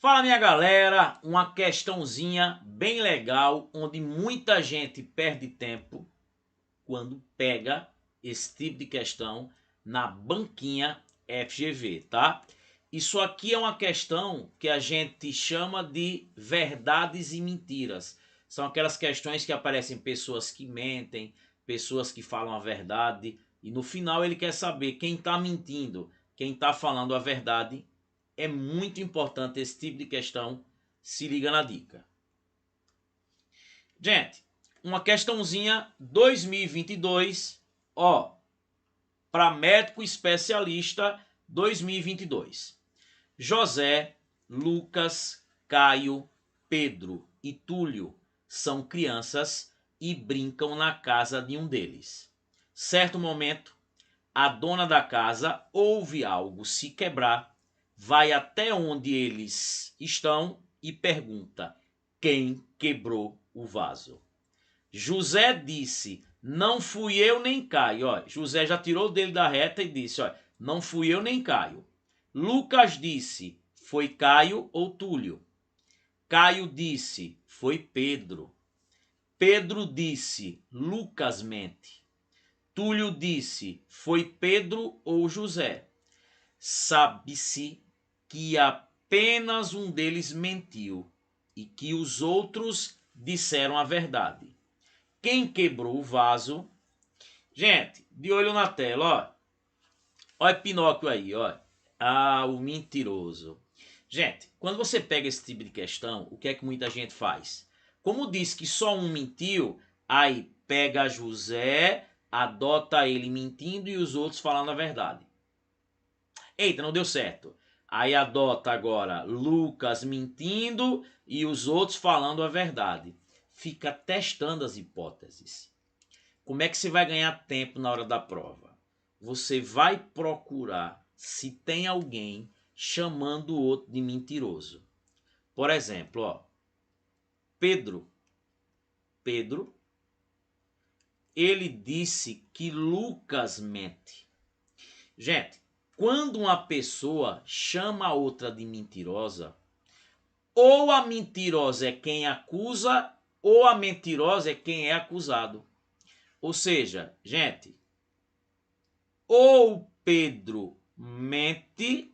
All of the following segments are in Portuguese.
Fala, minha galera, uma questãozinha bem legal, onde muita gente perde tempo quando pega esse tipo de questão na banquinha FGV, tá? Isso aqui é uma questão que a gente chama de verdades e mentiras. São aquelas questões que aparecem pessoas que mentem, pessoas que falam a verdade, e no final ele quer saber quem está mentindo, quem está falando a verdade. É muito importante esse tipo de questão. Se liga na dica. Gente, uma questãozinha 2022, ó, para médico especialista 2022. José, Lucas, Caio, Pedro e Túlio são crianças e brincam na casa de um deles. Certo momento, a dona da casa ouve algo se quebrar, vai até onde eles estão e pergunta: quem quebrou o vaso? José disse: não fui eu nem Caio. Ó, José já tirou dele da reta e disse: ó, não fui eu nem Caio. Lucas disse: foi Caio ou Túlio. Caio disse: foi Pedro. Pedro disse: Lucas mente. Túlio disse: foi Pedro ou José. Sabe-se que apenas um deles mentiu e que os outros disseram a verdade. Quem quebrou o vaso? Gente, de olho na tela, ó. Olha Pinóquio aí, ó. Ah, o mentiroso. Gente, quando você pega esse tipo de questão, o que é que muita gente faz? Como diz que só um mentiu, aí pega José, adota ele mentindo e os outros falando a verdade. Eita, não deu certo. Aí adota agora Lucas mentindo e os outros falando a verdade. Fica testando as hipóteses. Como é que você vai ganhar tempo na hora da prova? Você vai procurar se tem alguém chamando o outro de mentiroso. Por exemplo, ó, Pedro, ele disse que Lucas mente. Gente, quando uma pessoa chama a outra de mentirosa, ou a mentirosa é quem acusa, ou a mentirosa é quem é acusado. Ou seja, gente, ou Pedro mente,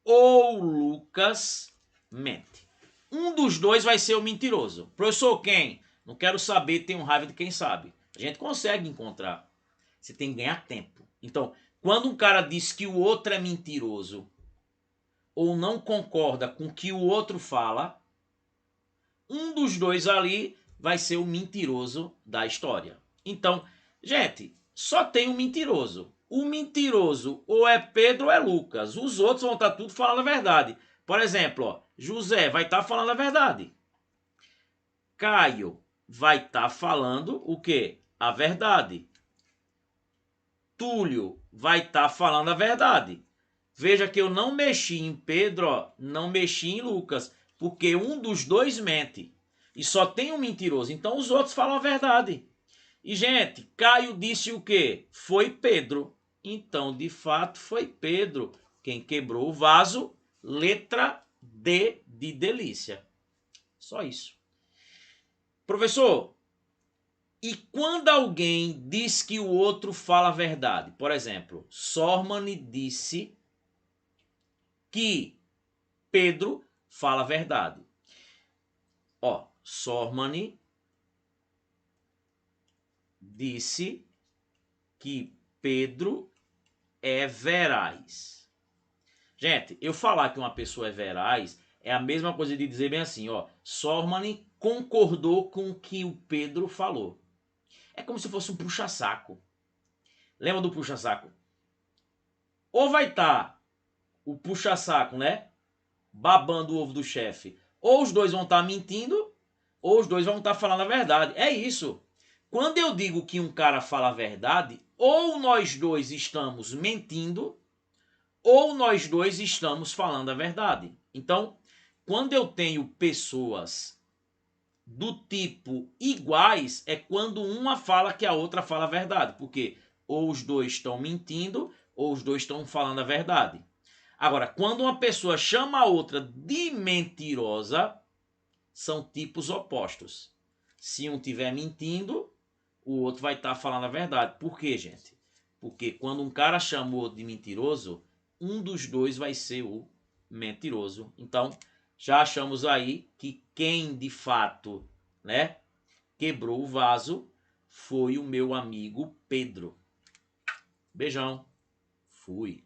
ou Lucas mente. Um dos dois vai ser o mentiroso. Professor, quem? Não quero saber, tenho raiva de quem sabe. A gente consegue encontrar. Você tem que ganhar tempo. Então, quando um cara diz que o outro é mentiroso ou não concorda com o que o outro fala, um dos dois ali vai ser o mentiroso da história. Então, gente, só tem um mentiroso. O mentiroso ou é Pedro ou é Lucas. Os outros vão estar tudo falando a verdade. Por exemplo, ó, José vai estar falando a verdade. Caio vai estar falando o quê? A verdade. Túlio vai estar falando a verdade. Veja que eu não mexi em Pedro, ó, não mexi em Lucas, porque um dos dois mente. E só tem um mentiroso, então os outros falam a verdade. E, gente, Caio disse o quê? Foi Pedro. Então, de fato, foi Pedro quem quebrou o vaso. Letra D de delícia. Só isso. Professor, e quando alguém diz que o outro fala a verdade? Por exemplo, Sormani disse que Pedro fala a verdade. Ó, Sormani disse que Pedro é veraz. Gente, eu falar que uma pessoa é veraz é a mesma coisa de dizer bem assim, ó, Sormani concordou com o que o Pedro falou. É como se fosse um puxa-saco. Lembra do puxa-saco? Ou vai estar o puxa-saco, né? Babando o ovo do chefe. Ou os dois vão estar mentindo, ou os dois vão estar falando a verdade. É isso. Quando eu digo que um cara fala a verdade, ou nós dois estamos mentindo, ou nós dois estamos falando a verdade. Então, quando eu tenho pessoas do tipo iguais, é quando uma fala que a outra fala a verdade. Porque ou os dois estão mentindo, ou os dois estão falando a verdade. Agora, quando uma pessoa chama a outra de mentirosa, são tipos opostos. Se um estiver mentindo, o outro vai estar falando a verdade. Por quê, gente? Porque quando um cara chama o outro de mentiroso, um dos dois vai ser o mentiroso. Então, já achamos aí que quem de fato, né, quebrou o vaso foi o meu amigo Pedro. Beijão. Fui.